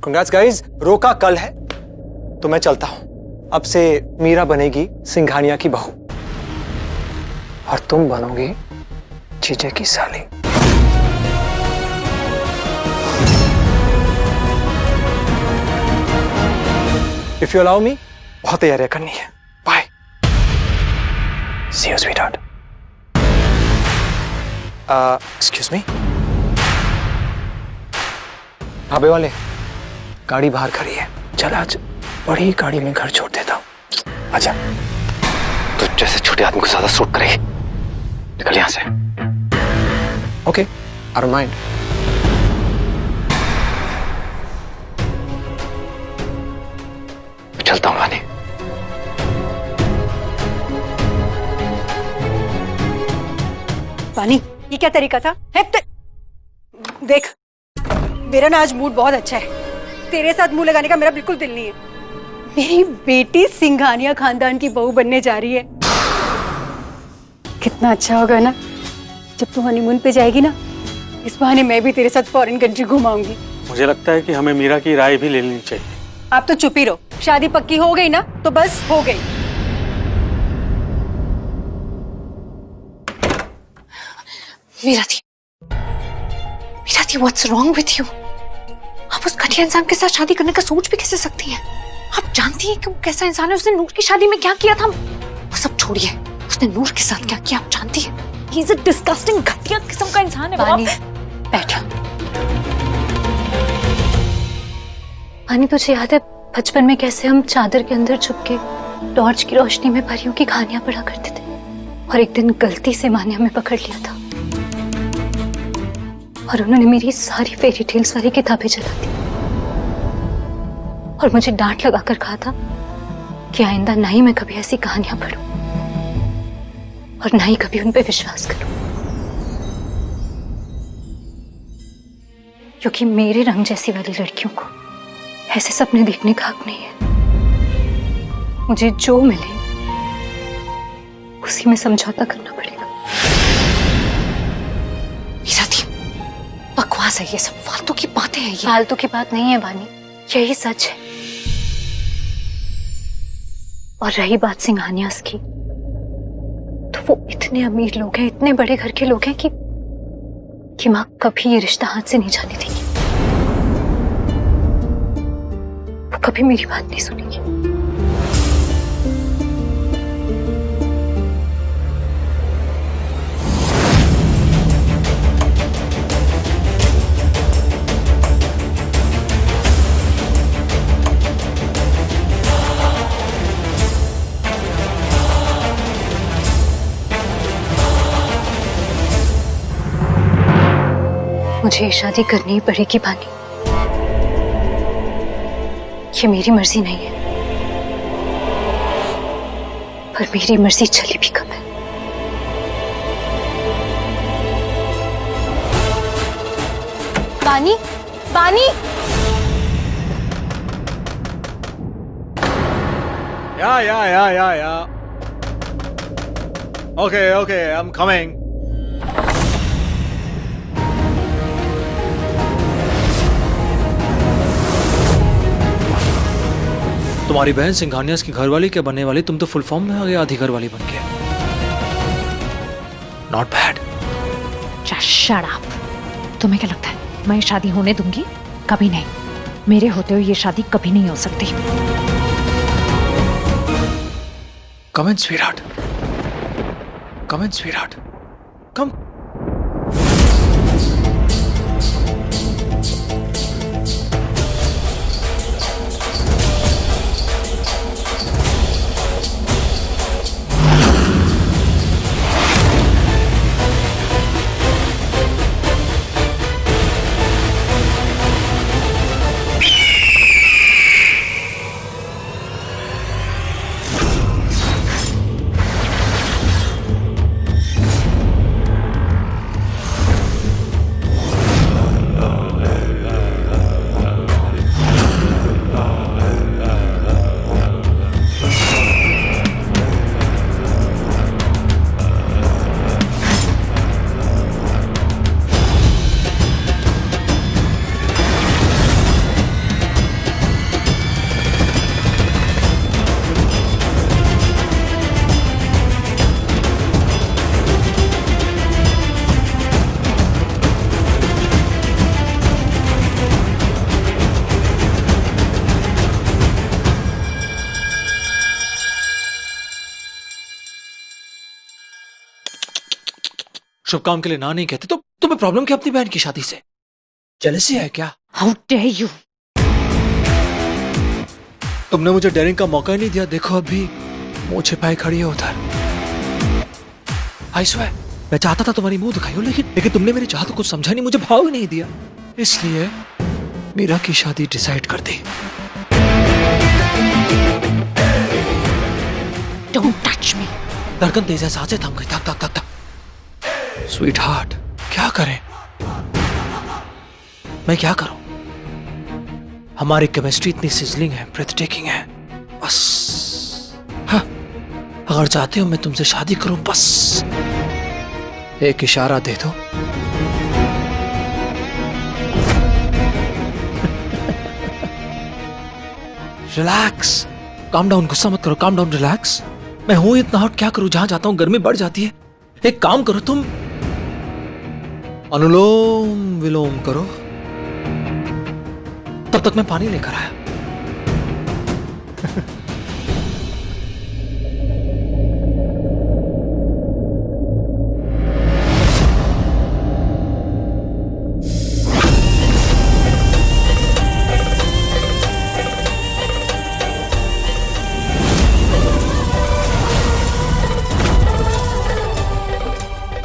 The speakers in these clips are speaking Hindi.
कंग्रेट्स गाइस, रोका कल है तो मैं चलता हूं। अब से मीरा बनेगी सिंघानिया की बहू और तुम बनोगी जीजे की साली। इफ यू अलाउ मी, बहुत तैयारियां करनी है। Bye. See you sweetheart. Excuse me, ढाबे वाले, गाड़ी बाहर खड़ी है, चल आज बड़ी गाड़ी में घर छोड़ देता हूं। आजा। तो जैसे छोटे आदमी को ज्यादा सूट करेगी, निकल यहां से। Okay, I don't mind. चलता हूं वानी। वानी, ये क्या तरीका था? देख, मेरा ना आज मूड बहुत अच्छा है। तेरे साथ मुंह लगाने का मेरा बिल्कुल दिल नहीं है। मेरी बेटी सिंघानिया खानदान की बहू बनने जा रही है। कितना अच्छा होगा ना जब तू हनीमून पे जाएगी ना, इस बहाने मैं भी तेरे साथ फॉरेन कंट्री घुमाऊंगी। मुझे लगता है कि हमें मीरा की राय भी ले लेनी चाहिए। आप तो चुप ही रहो। शादी पक्की हो गई ना तो बस हो गई। मीरा दी, व्हाट्स रॉन्ग विथ यू? आप उस घटिया इंसान के साथ शादी करने का सोच भी कैसे सकती हैं? आप जानती हैं कि वो कैसा इंसान है? उसने नूर की शादी में क्या किया था? वो सब छोड़िए, उसने नूर के साथ क्या किया आप जानती हैं? ही इज अ डिस्गस्टिंग घटिया किस्म का इंसान है। पानी, बैठो। पानी, तुझे याद है बचपन में कैसे हम चादर के अंदर छुप के टॉर्च की रोशनी में परियों की कहानियां पढ़ा करते थे? और एक दिन गलती से माँ ने हमें पकड़ लिया था और उन्होंने मेरी सारी फेरी टेल्स वाली किताबें जला दी और मुझे डांट लगाकर कहा था कि आइंदा ना ही मैं कभी ऐसी कहानियां पढूं और ना ही कभी उन पे विश्वास करूं, क्योंकि मेरे रंग जैसी वाली लड़कियों को ऐसे सपने देखने का हक नहीं है। मुझे जो मिले उसी में समझौता करना पड़ेगा। मीरा दी, बकवास है ये सब, फालतू की बातें हैं ये। फालतू की बात नहीं है वानी, यही सच है। और रही बात सिंघानियास की, तो वो इतने अमीर लोग हैं, इतने बड़े घर के लोग हैं कि माँ कभी ये रिश्ता हाथ से नहीं जाने देगी। वो कभी मेरी बात नहीं सुनेगी। मुझे ये शादी करनी ही पड़ेगी पानी। ये मेरी मर्जी नहीं है, पर मेरी मर्जी चली भी कब है। पानी, पानी। Yeah. Okay, I'm coming. तुम्हारी बहन सिंघानियास की घरवाली क्या बनने वाली? तुम तो फुल फॉर्म में आ गए, आधी घरवाली बन के। Not bad. Shut up. तुम्हें क्या लगता है मैं शादी होने दूंगी? कभी नहीं। मेरे होते हुए ये शादी कभी नहीं हो सकती। कम इन स्वीटहार्ट, कम इन स्वीटहार्ट, कम। शुभ काम के लिए ना नहीं कहते तो तुम्हें प्रॉब्लम क्या अपनी बहन की शादी से? जेलसी है क्या? How dare you! तुमने मुझे डेयरिंग का मौका ही नहीं दिया। देखो अभी मुंह छिपाए खड़ी है उधर। आई स्वेयर मैं चाहता था तुम्हारी मुंह दिखाई हो, लेकिन तुमने मेरी चाहत को कुछ समझा नहीं, मुझे भाव ही नहीं दिया। इसलिए मीरा की शादी डिसाइड कर दी। Don't touch me. धड़कन तेज है, सांसें थम गई। थक थक थक थक। स्वीट हार्ट क्या करें? मैं क्या करूं? हमारी केमिस्ट्री इतनी सिजलिंग है, ब्रेथ टेकिंग है। बस हाँ, अगर चाहते हो मैं तुमसे शादी करूं, बस एक इशारा दे दो। रिलैक्स, काम डाउन, गुस्सा मत करो, काम डाउन, रिलैक्स। मैं हूं इतना हॉट, क्या करूं? जहां जाता हूं गर्मी बढ़ जाती है। एक काम करो तुम, अनुलोम विलोम करो। तब तक मैं पानी लेकर आया।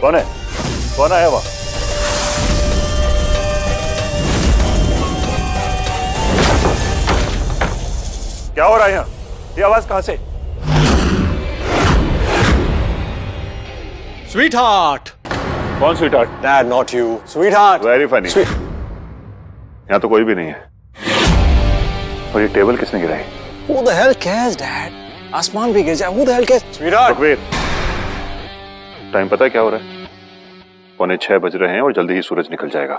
कौन है? कौन आया वहां? क्या हो रहा है यहाँ? ये आवाज कहां से? Sweetheart. कौन sweetheart? Dad not you, sweetheart. Very funny. यहाँ तो कोई भी नहीं है। और ये टेबल किसने गिराई? Who the hell cares, Dad? आसमान भी गिर जाए, who the hell cares? Sweetheart. Rukveer, time पता है क्या हो रहा है? 5:45 बज रहे हैं और जल्दी ही सूरज निकल जाएगा।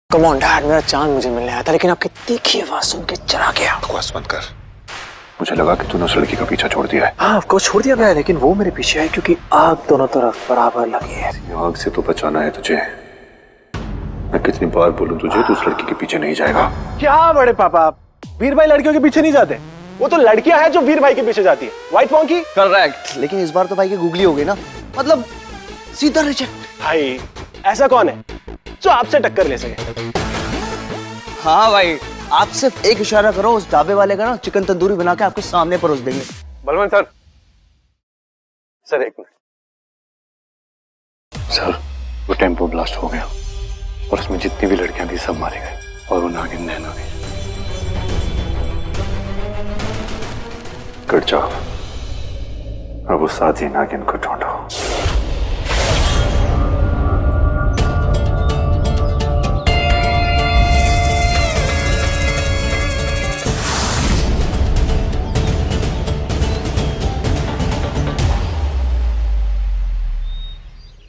Come on, Dad, मेरा चांद मुझे मिलने आया था, लेकिन आपकी तीखी आवाज सुन के चला गया। बकवास बंद कर। मुझे लगा कि तूने उस लड़की का पीछा छोड़ दिया है। हाँ, आपको छोड़ दिया गया है, लेकिन वो मेरे पीछे है क्योंकि आग दोनों तरफ बराबर लगी है। आग से तो बचाना है तुझे। मैं कितनी बार बोलूं तुझे, तू उस लड़की के पीछे नहीं जाएगा। क्या बड़े पापा आप वीर भाई लड़कियों के पीछे नहीं जाते। वो तो लड़कियां हैं जो वीर भाई के पीछे जाती है। White monkey. करेक्ट, लेकिन इस बार तो भाई की गूगली हो गई ना, मतलब सीधा रिजेक्ट। भाई ऐसा कौन है जो आपसे टक्कर ले सके? हाँ भाई, आप सिर्फ एक इशारा करो, उस ढाबे वाले का ना चिकन तंदूरी बना के आपके सामने परोस देंगे। बलवंत सर, सर एक मिनट। सर, वो टेम्पो ब्लास्ट हो गया और उसमें जितनी भी लड़कियां थी सब मारे गए और वो नागिन नैना भी। Good job. अब उस साथी नागिन को ढूंढो।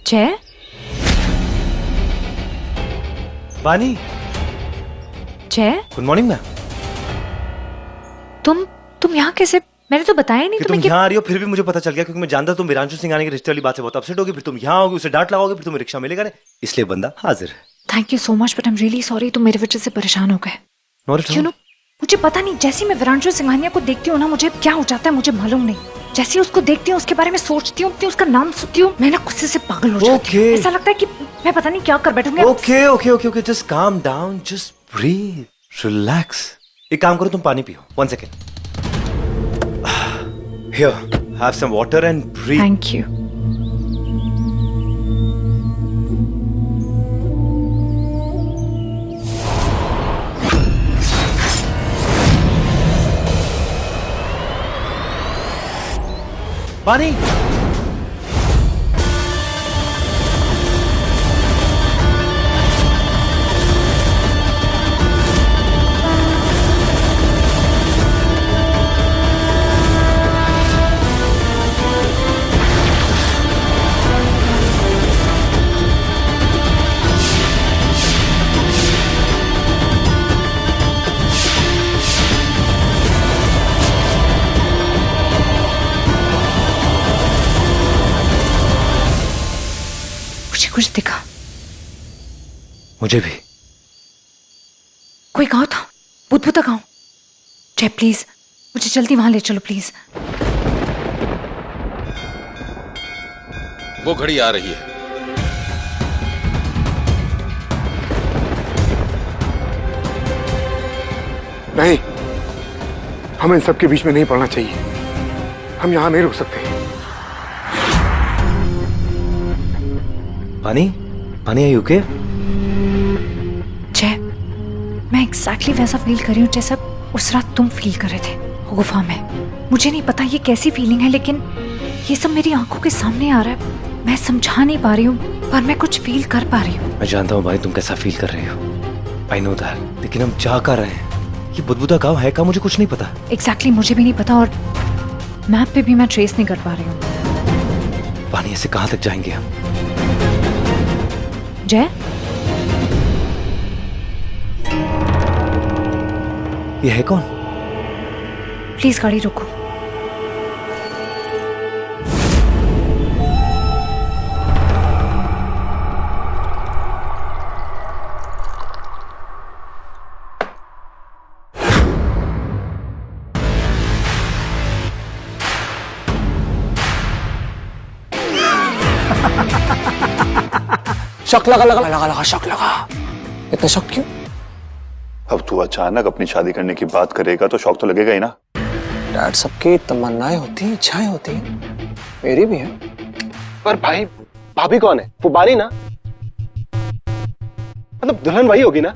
जय, बानी, जय, गुड मॉर्निंग मैम। तुम यहाँ कैसे? मैंने तो बताया ही नहीं कि तुम तुम्हें कि यहाँ आ रही हो, फिर भी मुझे पता चल गया क्योंकि मैं जानता तुम विरांशु सिंघानिया के रिश्ते वाली बात से बहुत अपसेट होगी। फिर तुम यहाँ आओगे, उसे डांट लगाओगे, फिर तुम्हें रिक्शा मिलेगा नहीं, इसलिए बंदा हाजिर है। Thank you so much, but I am really sorry, तुम मेरी वजह से परेशान हो गए। यू नो, मुझे पता नहीं, जैसे मैं विरांशु सिंघानिया को देखती हूँ ना, मुझे क्या हो जाता है मुझे मालूम नहीं। जैसे उसको देखती हूँ, उसके बारे में सोचती हूँ, उसका नाम सुनती हूँ, मैं ना गुस्से से पागल हो जाती हूँ। ऐसा लगता है कि मैं पता नहीं क्या कर बैठूंगी। Okay okay okay okay, just calm down, just breathe, relax. एक काम करो, तुम पानी पियो। 1 second. Here, have some water and breathe. Thank you. पानी। कुछ दिखा? मुझे भी। कोई गाँव था, बुदबुदा गाँव। जय प्लीज मुझे जल्दी वहां ले चलो प्लीज। वो घड़ी आ रही है। नहीं, हमें इन सबके बीच में नहीं पड़ना चाहिए। हम यहाँ नहीं रुक सकते। पानी, पानी है यूके? जय, मैं एग्जैक्टली वैसा फील कर रही हूँ जैसा उस रात तुम फील कर रहे थे गुफा में। मुझे नहीं पता ये कैसी फीलिंग है, लेकिन ये सब मेरी आंखों के सामने आ रहा है। मैं समझा नहीं पा रही हूँ, पर मैं कुछ फील कर पा रही हूँ। मैं जानता हूँ भाई तुम कैसा फील कर रहे हो, आई नो दैट, लेकिन हम चाह कर रहे हैं। ये बुदबुदा गाँव है का मुझे कुछ नहीं पता। एग्जैक्टली मुझे भी नहीं पता, और मैप पे भी मैं ट्रेस नहीं कर पा रही हूँ। पानी ऐसे कहाँ तक जाएंगे हम? जय, ये है कौन? प्लीज गाड़ी रोको। शक लगा शक लगा। इतना शक क्यों? अब तू अचानक अपनी शादी करने की बात करेगा तो शौक तो लगेगा ही ना। डैड, सबकी तमन्नाएं होती हैं, इच्छाएं होती हैं, मेरी भी है। पर भाई, भाभी कौन है? वो बानी ना? मतलब दुल्हन वही होगी ना?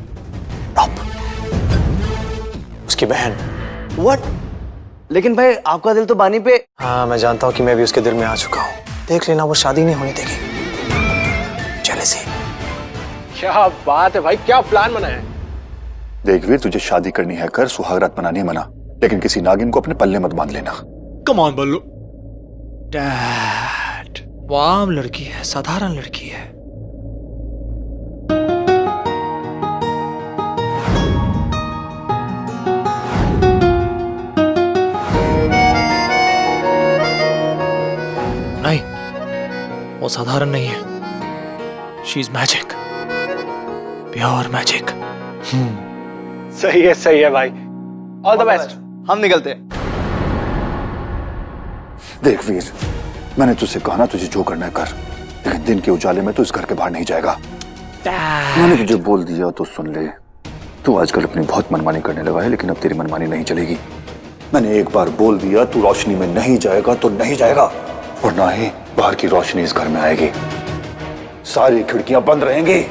उसकी बहन। व्हाट? लेकिन भाई आपका दिल तो बानी पे। हाँ, मैं जानता हूँ कि मैं भी उसके दिल में आ चुका हूँ। देख लेना, वो शादी नहीं होने देगी। जेलसी। क्या बात है भाई, क्या प्लान बनाया है? देख वीर, तुझे शादी करनी है कर, सुहागरात मनानी है मना, लेकिन किसी नागिन को अपने पल्ले मत बांध लेना। Come on Ballu. डैड, वो आम लड़की है, साधारण लड़की है। नहीं, वो साधारण नहीं है। She is magic, pure magic. सही है भाई। All the best. हम निकलते हैं। देख वीर, मैंने तुझसे कहा ना तुझे जो करना है कर, लेकिन दिन के उजाले में तू इस घर के बाहर नहीं जाएगा। मैंने तुझे बोल दिया तो सुन ले। तू आजकल अपनी बहुत मनमानी करने लगा है, लेकिन अब तेरी मनमानी नहीं चलेगी। मैंने एक बार बोल दिया, तू रोशनी में नहीं जाएगा तो नहीं जाएगा, और ना ही बाहर की रोशनी इस घर में आएगी। सारी खिड़कियां बंद रहेंगी।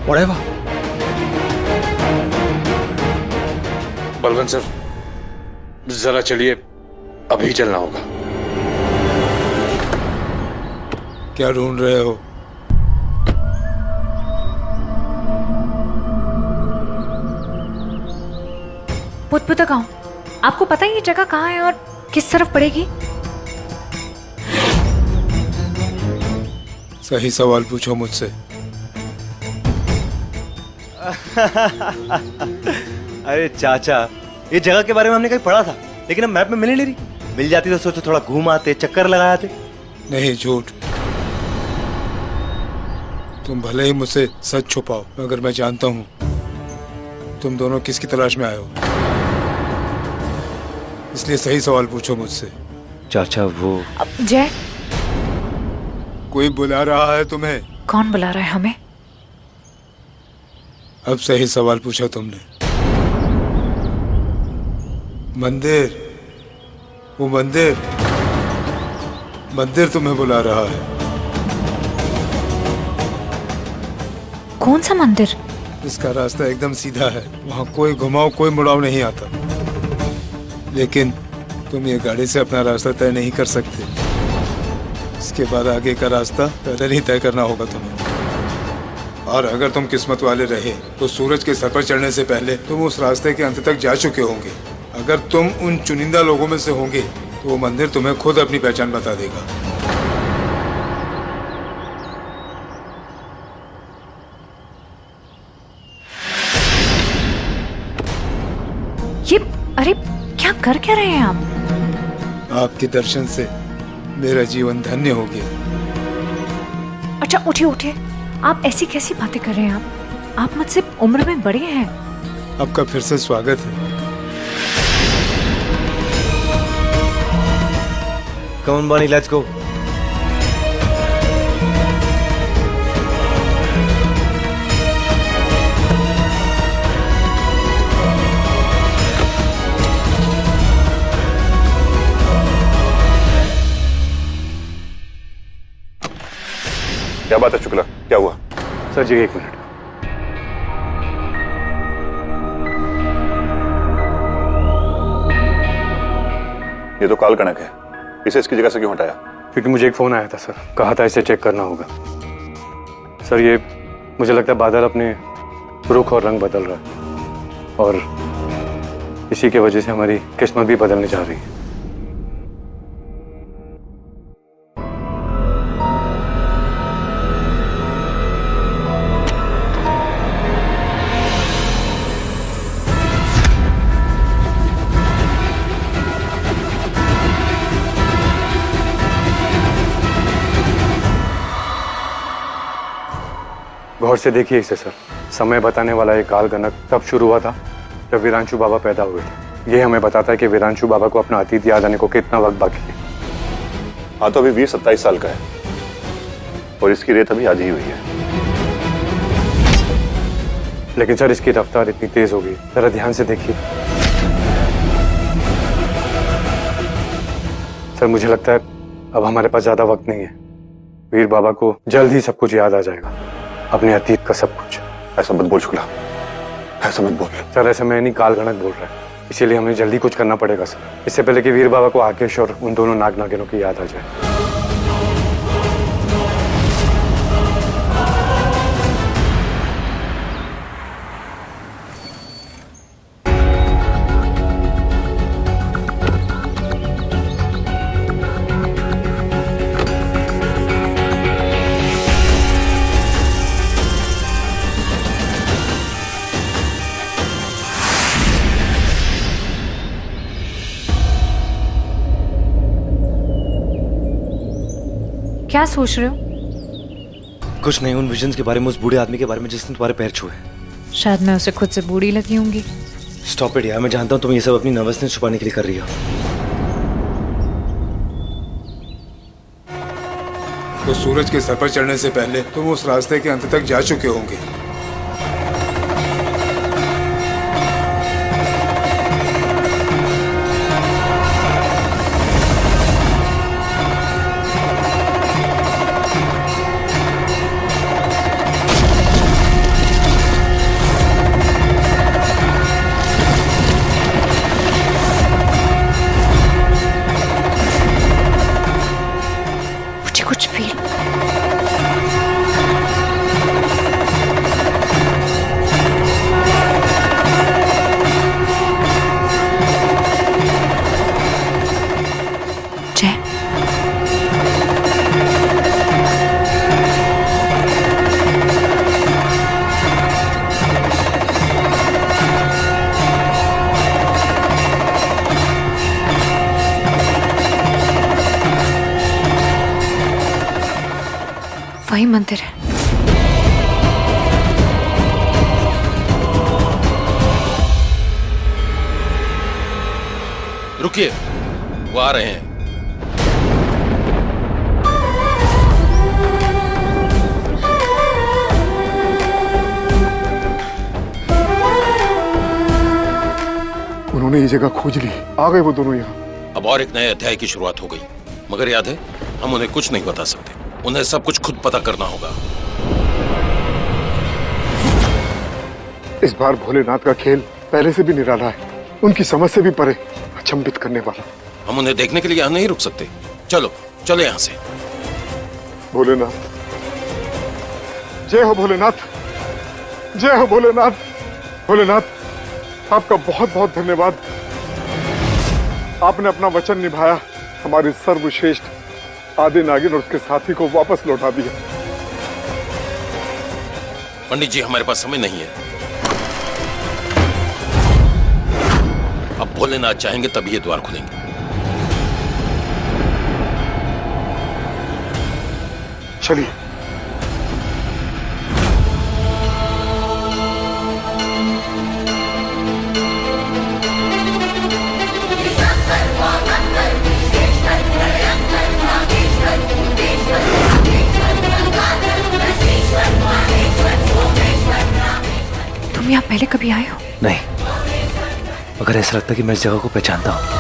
Whatever. बलवंत सर, जरा चलिए, अभी चलना होगा। क्या ढूंढ रहे हो? बुदबुदा गाँव, आपको पता है ये जगह कहाँ है और किस तरफ पड़ेगी? सही सवाल पूछो मुझसे। अरे चाचा, ये जगह के बारे में हमने कहीं पढ़ा था, लेकिन अब मैप में मिल नहीं रही। मिल जाती तो सोचो थोड़ा घूम आते, चक्कर लगा आते। नहीं, झूठ। तुम भले ही मुझसे सच छुपाओ, मगर मैं जानता हूँ तुम दोनों किसकी तलाश में आए हो। इसलिए सही सवाल पूछो मुझसे। चाचा वो जय, कोई बुला रहा है तुम्हें। कौन बुला रहा है हमें? अब सही सवाल पूछा तुमने। मंदिर, वो मंदिर तुम्हें बुला रहा है। कौन सा मंदिर? इसका रास्ता एकदम सीधा है, वहाँ कोई घुमाव कोई मुड़ाव नहीं आता। लेकिन तुम ये गाड़ी से अपना रास्ता तय नहीं कर सकते। इसके बाद आगे का रास्ता पैदल ही तय करना होगा तुम्हें। और अगर तुम किस्मत वाले रहे तो सूरज के सर पर चढ़ने से पहले तुम उस रास्ते के अंत तक जा चुके होंगे। अगर तुम उन चुनिंदा लोगों में से होंगे तो वो मंदिर तुम्हें खुद अपनी पहचान बता देगा। ये, अरे क्या कर क्या रहे हैं आप? आपके दर्शन से मेरा जीवन धन्य हो गया। अच्छा उठिए उठिए, आप ऐसी कैसी बातें कर रहे हैं? आप मुझसे उम्र में बड़े हैं। आपका फिर से स्वागत है। Come on, Bonnie, let's go. क्या बात है शुक्ला, क्या हुआ? सर जी 1 मिनट। ये तो काल कनक है, इसे इसकी जगह से क्यों हटाया? क्योंकि मुझे एक फोन आया था सर, कहा था इसे चेक करना होगा। सर ये मुझे लगता है बादल अपने रुख और रंग बदल रहा है और इसी की वजह से हमारी किस्मत भी बदलने जा रही है। गौर से देखिए इसे सर, समय बताने वाला ये काल गणक तब शुरू हुआ था जब वीरांशु बाबा पैदा हुए थे। ये हमें बताता है कि वीरांशु बाबा को अपना अतीत याद आने को कितना वक्त बाकी है। हाँ तो अभी वीर 27 साल का है और इसकी रेत अभी आधी ही हुई है। लेकिन सर इसकी रफ्तार इतनी तेज हो गई, जरा ध्यान से देखिए। सर मुझे लगता है अब हमारे पास ज्यादा वक्त नहीं है। वीर बाबा को जल्द ही सब कुछ याद आ जाएगा, अपने अतीत का सब कुछ। ऐसा मत बोल शुक्ला, ऐसा मत बोल। सर ऐसा मैं नहीं, काल गणक बोल रहा है, इसीलिए हमें जल्दी कुछ करना पड़ेगा सर, इससे पहले कि वीर बाबा को आकेश और उन दोनों नाग नागिनों की याद आ जाए। क्या सोच रहे हो? कुछ नहीं, उन विजन्स के बारे में, उस बूढ़े आदमी के बारे में जिसने तुम्हारे पैर छुए। शायद मैं उसे खुद से बूढ़ी लगी होंगी। स्टॉप इट यार, मैं जानता हूँ तुम ये सब अपनी नर्वसनेस छुपाने के लिए कर रही हो। तो सूरज के सर पर चढ़ने से पहले तुम उस रास्ते के अंत तक जा चुके होंगे। कुछ फील जय वही मंदिर है। रुकिए, वो आ रहे हैं। उन्होंने ये जगह खोज ली, आ गए वो दोनों यहाँ। अब और एक नए अध्याय की शुरुआत हो गई, मगर याद है हम उन्हें कुछ नहीं बता सकते, उन्हें सब कुछ खुद पता करना होगा। इस बार भोलेनाथ का खेल पहले से भी निराला है, उनकी समझ से भी परे, अचंभित करने वाला। हम उन्हें देखने के लिए यहाँ नहीं रुक सकते। चलो चलो यहाँ से। भोलेनाथ, जय हो भोलेनाथ, जय हो भोलेनाथ। भोलेनाथ आपका बहुत बहुत धन्यवाद, आपने अपना वचन निभाया, हमारे सर्वश्रेष्ठ आदि नागिन और उसके साथी को वापस लौटा दिया। पंडित जी हमारे पास समय नहीं है, अब भोलेनाथ चाहेंगे तभी ये द्वार खुलेंगे। चलिए। तुम यहाँ पहले कभी आए हो? नहीं, मगर ऐसा लगता है कि मैं इस जगह को पहचानता हूँ।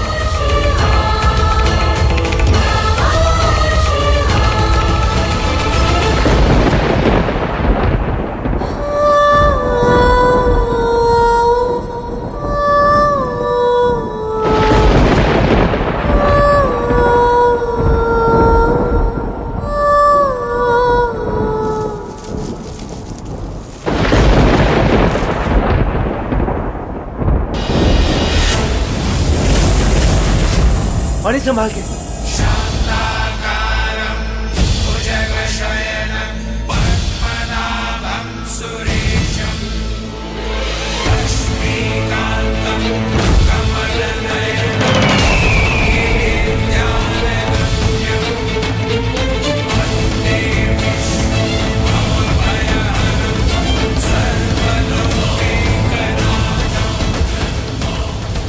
गाड़ी संभाल के।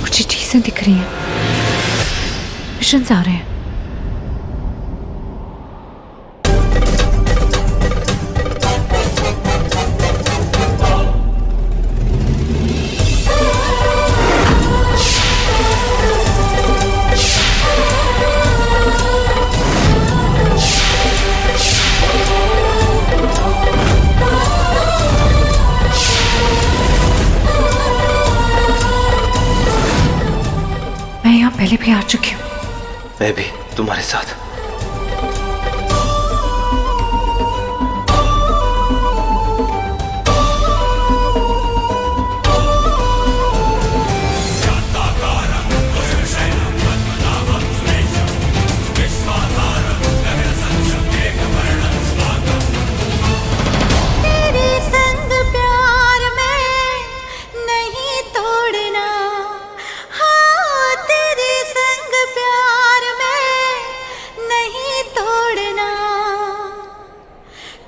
मुझे चीजें दिख रही हैं, विजन्स आ रहे हैं। मैं यहाँ पहले भी आ चुकी हूँ। मैं भी तुम्हारे साथ।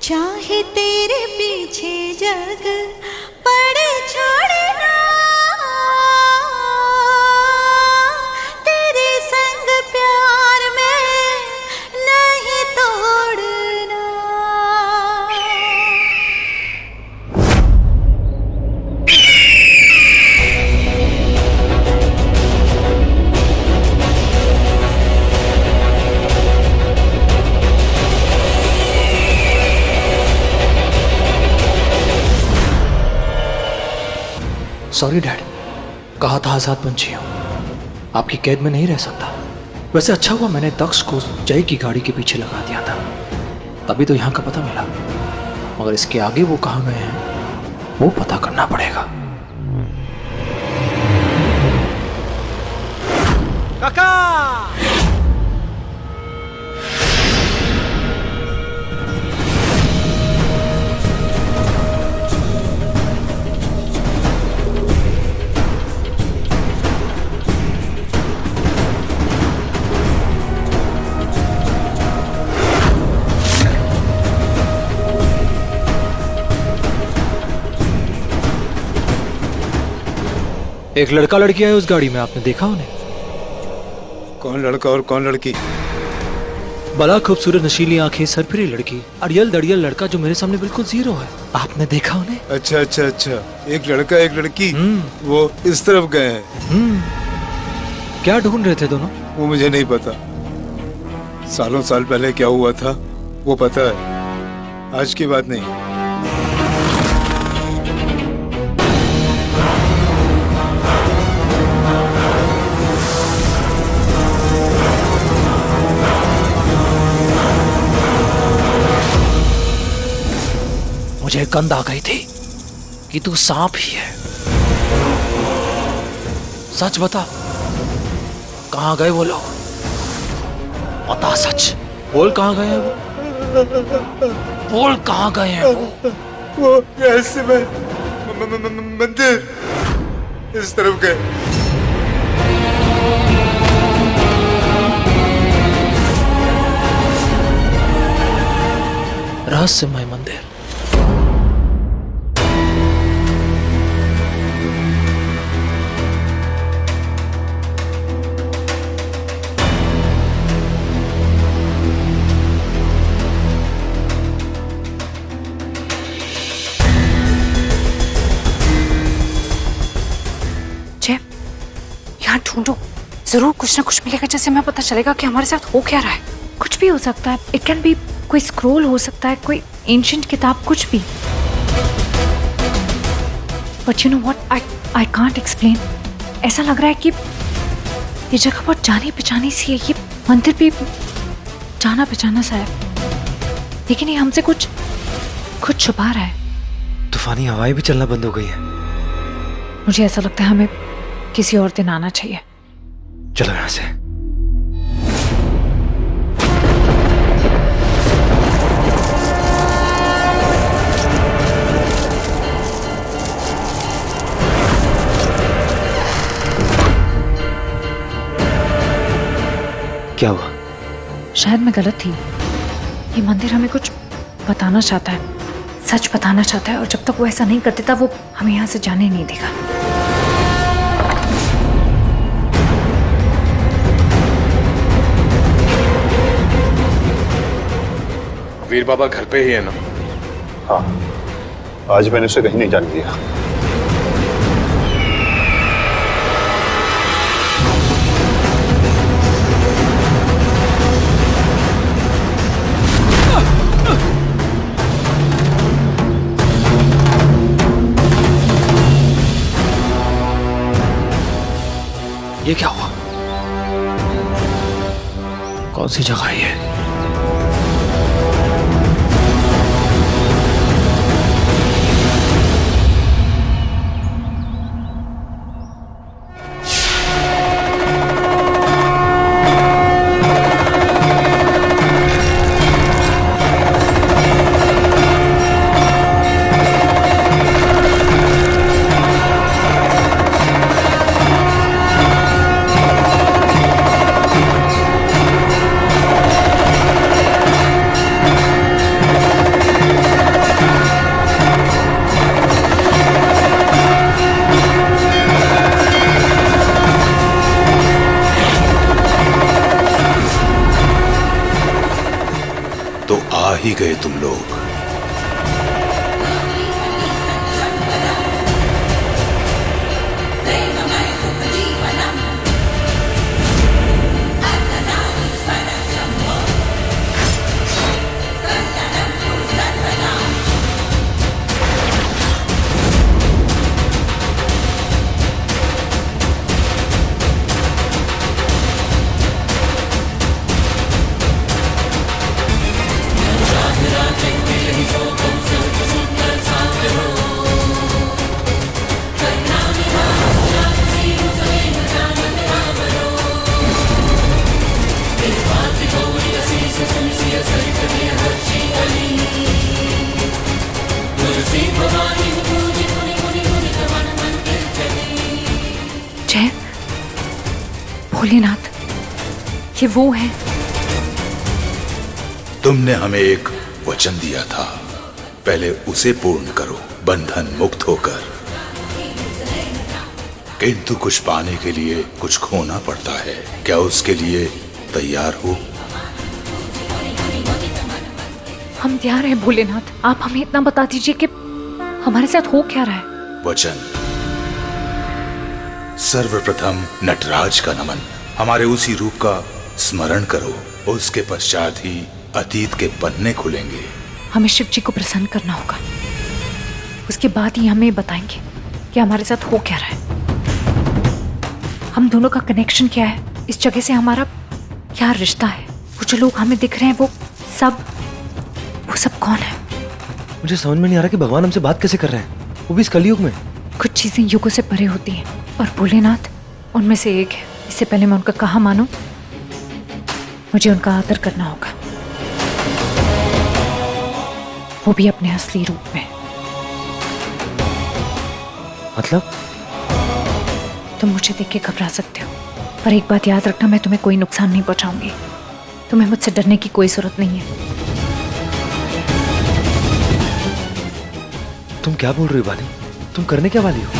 चाहे तेरे पीछे जग पड़े छोड़ना, तेरे संग प्यार में नहीं तोड़ना। सॉरी डैड, कहा था आजाद पंछी हूं, आपकी कैद में नहीं रह सकता। वैसे अच्छा हुआ मैंने दक्ष को जय की गाड़ी के पीछे लगा दिया था, तभी तो यहाँ का पता मिला। मगर इसके आगे वो कहाँ गए हैं वो पता करना पड़ेगा। काका! एक लड़का लड़की आए उस गाड़ी में, आपने देखा उन्हें? कौन लड़का और कौन लड़की? बड़ा खूबसूरत नशीली आंखें, सरफिरी लड़की, अड़ियल दड़ियल लड़का जो मेरे सामने बिल्कुल जीरो है। आपने देखा उन्हें? अच्छा अच्छा अच्छा, एक लड़का एक लड़की, वो इस तरफ गए हैं। क्या ढूंढ रहे थे दोनों? वो मुझे नहीं पता। सालों साल पहले क्या हुआ था वो पता है, आज की बात नहीं। मुझे गंध आ गई थी कि तू सांप ही है। सच बता, कहां गए वो लोग? बता सच, बोल कहां गए हैं वो? बोल कहां गए हैं वो रहस्यमय मंदिर इस तरफ गए। रहस्यमय मंदिर। यहाँ ढूंढो, जरूर कुछ ना कुछ मिलेगा जिससे हमें पता चलेगा कि हमारे साथ हो क्या रहा है। कुछ भी हो सकता है, इट कैन बी कोई स्क्रोल हो सकता है, कोई एंशिएंट किताब, कुछ भी। But you know what, I can't explain. ऐसा लग रहा है कि ये जगह बहुत जानी पहचानी सी है, ये मंदिर भी जाना पहचाना सा है, लेकिन ये हमसे कुछ छुपा रहा है। तूफानी हवाएं भी चलना बंद हो गई है। मुझे ऐसा लगता है हमें किसी और दिन आना चाहिए। चलो यहाँ से। क्या हुआ? शायद मैं गलत थी। ये मंदिर हमें कुछ बताना चाहता है, सच बताना चाहता है, और जब तक वो ऐसा नहीं कर देता वो हमें यहाँ से जाने नहीं देगा। वीर बाबा घर पे ही है ना? हाँ, आज मैंने उसे कहीं नहीं जाने दिया। ये क्या हुआ? कौन सी जगह है ये? तो आ ही गए तुम लोग। जय भोलेनाथ, ये वो है। तुमने हमें एक वचन दिया था, पहले उसे पूर्ण करो बंधन मुक्त होकर। किंतु कुछ पाने के लिए कुछ खोना पड़ता है, क्या उसके लिए तैयार हो? हम तैयार हैं भोलेनाथ, आप हमें इतना बता दीजिए कि हमारे साथ हो क्या रहा है। वचन। सर्वप्रथम नटराज का नमन, हमारे उसी रूप का स्मरण करो, उसके पश्चात ही अतीत के पन्ने खुलेंगे। हमें शिव जी को प्रसन्न करना होगा, उसके बाद ही हमें बताएंगे कि हमारे साथ हो क्या रहा है, हम दोनों का कनेक्शन क्या है, इस जगह से हमारा क्या रिश्ता है। वो जो लोग हमें दिख रहे हैं वो सब कौन है? मुझे समझ में नहीं आ रहा कि भगवान हमसे बात कैसे कर रहे हैं, वो भी इस कलयुग में। कुछ चीजें युगों से परे होती हैं और भोलेनाथ उनमें से एक है। इससे पहले मैं उनका कहा मानूं, मुझे उनका आदर करना होगा, वो भी अपने असली रूप में। मतलब? तुम मुझे देख के घबरा सकते हो, पर एक बात याद रखना, मैं तुम्हें कोई नुकसान नहीं पहुंचाऊंगी। तुम्हें मुझसे डरने की कोई जरूरत नहीं है। तुम क्या बोल रही हो बानी? तुम करने क्या वाली हो?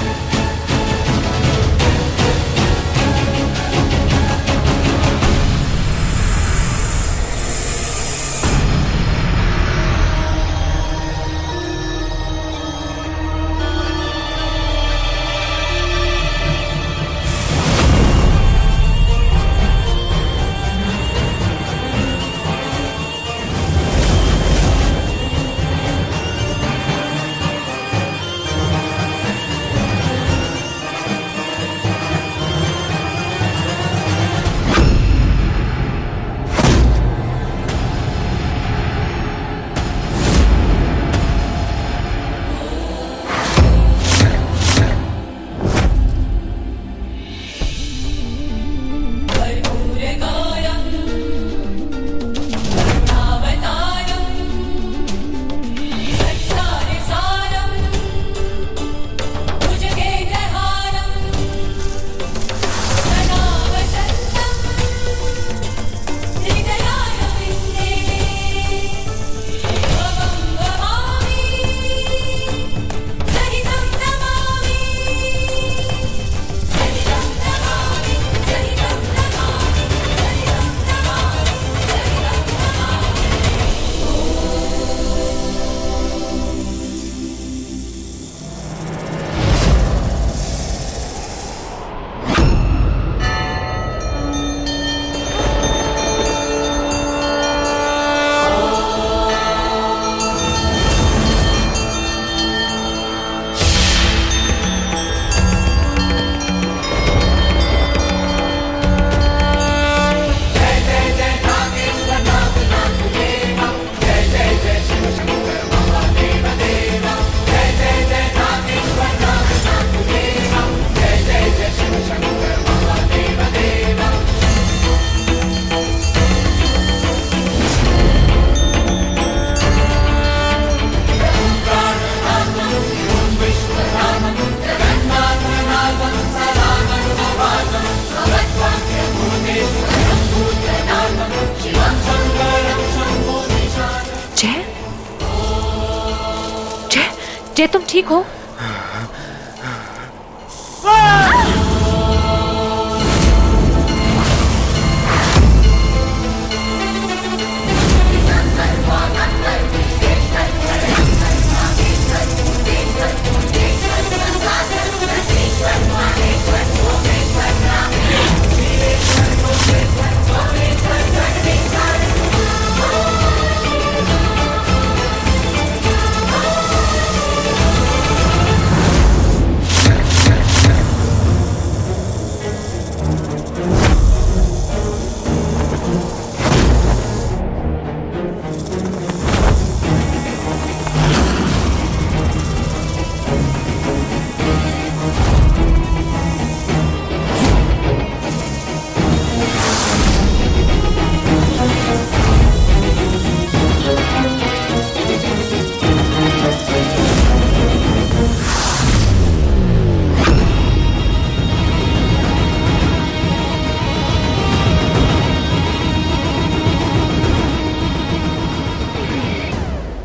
जय तुम ठीक हो?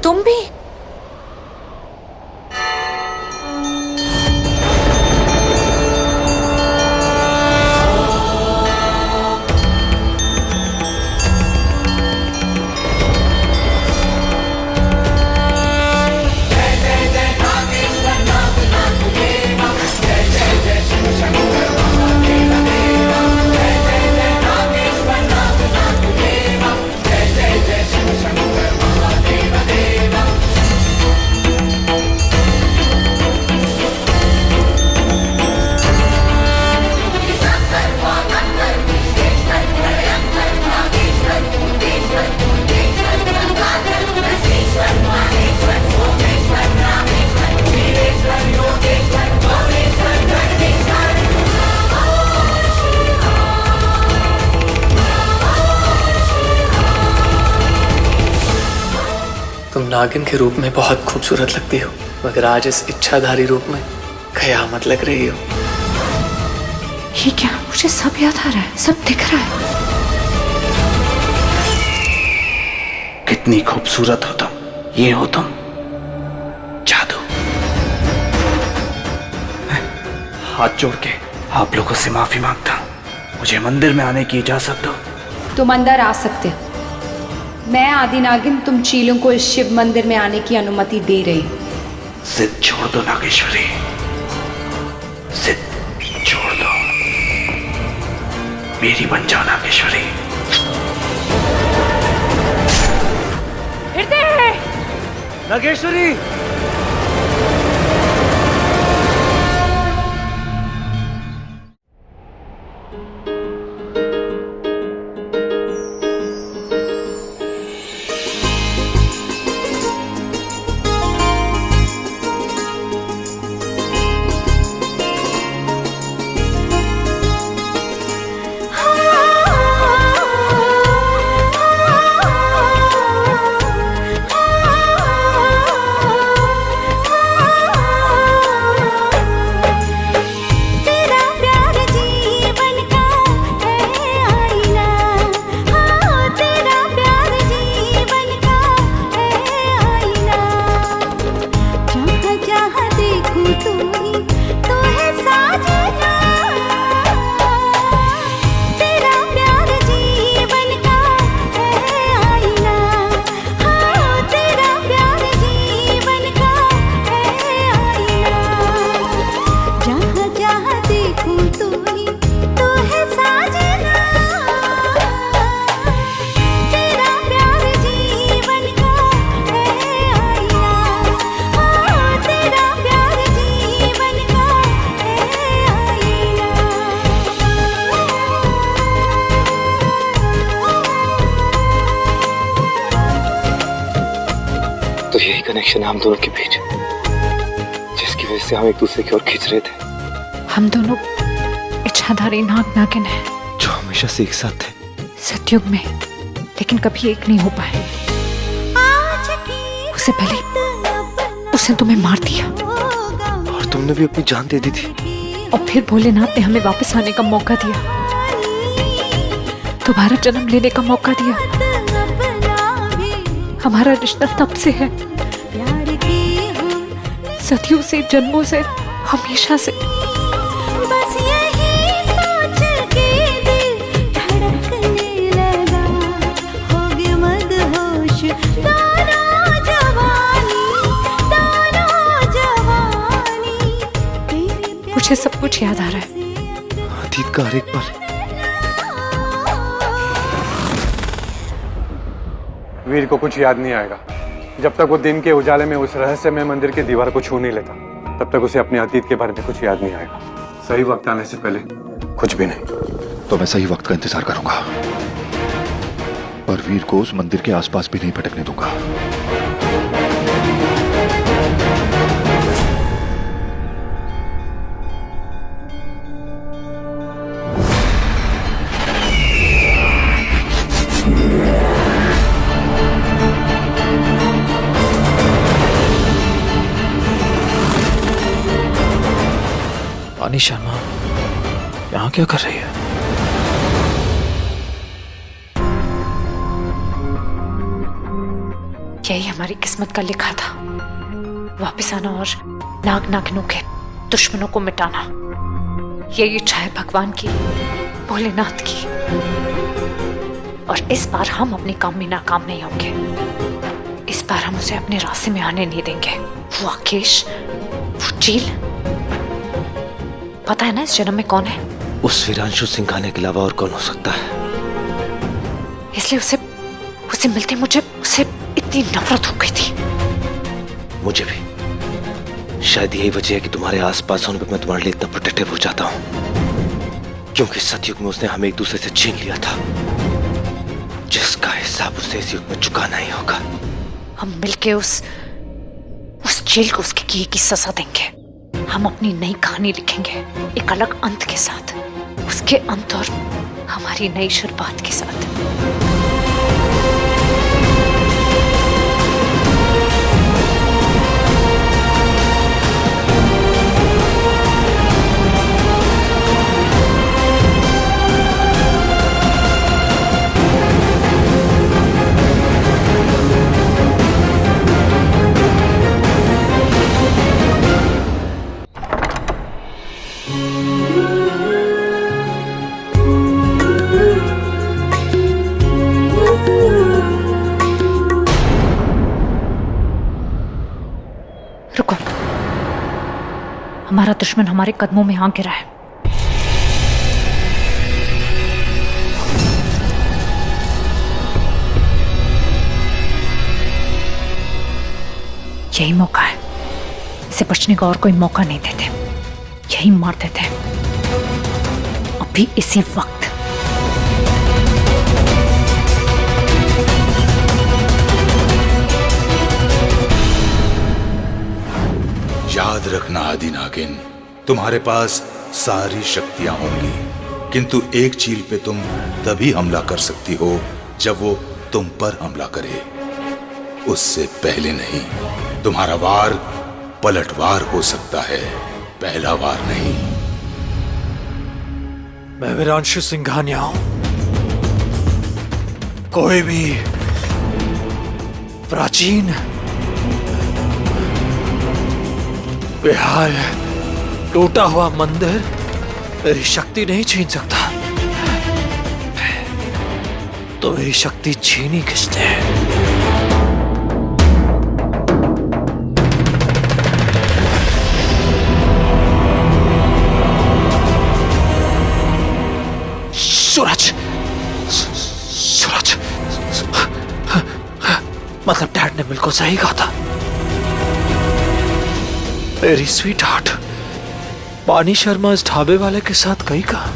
तुम भी? तुम नागिन के रूप में बहुत खूबसूरत लगती हो, मगर आज इस इच्छाधारी रूप में कयामत लग रही हो। ये क्या? मुझे सब याद आ रहा है, सब दिख रहा है। कितनी खूबसूरत हो तुम, ये हो तुम, जादू। हाथ जोड़ के आप लोगों से माफी मांगता हूं, मुझे मंदिर में आने की इजाजत दो। तुम अंदर आ सकते हो। मैं आदि नागिन तुम चीलों को इस शिव मंदिर में आने की अनुमति दे रही हूं। जिद छोड़ दो नागेश्वरी, जिद छोड़ दो, मेरी बन जाओ नागेश्वरी। नागेश्वरी, तो यही कनेक्शन है हम दोनों के बीच, जिसकी वजह से हम एक दूसरे की ओर खींच रहे थे। हम दोनों इच्छाधारी नाग नागिन हैं, जो हमेशा से एक साथ थे सतयुग में, लेकिन कभी एक नहीं हो पाए। उससे पहले उसने तुम्हें मार दिया और तुमने भी अपनी जान दे दी थी, और फिर भोलेनाथ ने हमें वापस आने का मौका दिया, दोबारा जन्म लेने का मौका दिया। हमारा रिश्ता तब से है, सदियों से, जन्मों से, हमेशा से। बस यही सोच के दिल धड़कने लगा, हो गए मदहोश दोनों जवानी, दोनों जवानी। मुझे सब कुछ याद आ रहा है, अतीत का हर एक पल। वीर को कुछ याद नहीं आएगा जब तक वो दिन के उजाले में उस रहस्यमय मंदिर की दीवार को छू नहीं लेता। तब तक उसे अपने अतीत के बारे में कुछ याद नहीं आएगा। सही वक्त आने से पहले कुछ भी नहीं। तो मैं सही वक्त का इंतजार करूंगा और वीर को उस मंदिर के आसपास भी नहीं भटकने दूंगा। पानी शर्मा यहाँ क्या कर रही है? यही हमारी किस्मत का लिखा था, वापस आना और नाग नागिनों के दुश्मनों को मिटाना। यही इच्छा है भगवान की, भोलेनाथ की। और इस बार हम अपने काम में नाकाम नहीं होंगे। इस बार हम उसे अपने रास्ते में आने नहीं देंगे। वो आकेश, वो चील, पता है ना इस जन्म में कौन है? उस वीरांशु सिंघानिया के अलावा और कौन हो सकता है? इसलिए उसे मिलते मुझे उससे इतनी नफरत हो गई थी। मुझे भी। शायद यही वजह है कि तुम्हारे आसपास होने पर मैं तुम्हारे लिए इतना प्रोटेक्टिव हो जाता हूँ, क्योंकि सतयुग में उसने हमें एक दूसरे से छीन लिया था, जिसका हिसाब उसे इस युग में चुकाना ही होगा। हम मिलके उस चील को उसके किए की सजा देंगे। हम अपनी नई कहानी लिखेंगे, एक अलग अंत के साथ, उसके अंत और हमारी नई शुरुआत के साथ। रुको, हमारा दुश्मन हमारे कदमों में आ गिरा है। यही मौका है, इसे बचने का और कोई मौका नहीं देते, यही मार देते हैं अभी इसी वक्त। याद रखना आदि नागिन, तुम्हारे पास सारी शक्तियां होंगी, किंतु एक चील पे तुम तभी हमला कर सकती हो जब वो तुम पर हमला करे, उससे पहले नहीं। तुम्हारा वार पलटवार हो सकता है, पहला वार नहीं। मैं वीरांशु सिंघानिया हूं। कोई भी प्राचीन, बेहाल, टूटा हुआ मंदिर मेरी शक्ति नहीं छीन सकता। तो मेरी शक्ति छीनी किसने? सूरज, सूरज, मतलब डैड ने बिल्कुल सही कहा था। मेरी स्वीट हार्ट पानी शर्मा इस ढाबे वाले के साथ गई कहाँ?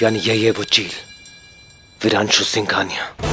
यानी यही है वो चील, वीरांशु सिंघानिया।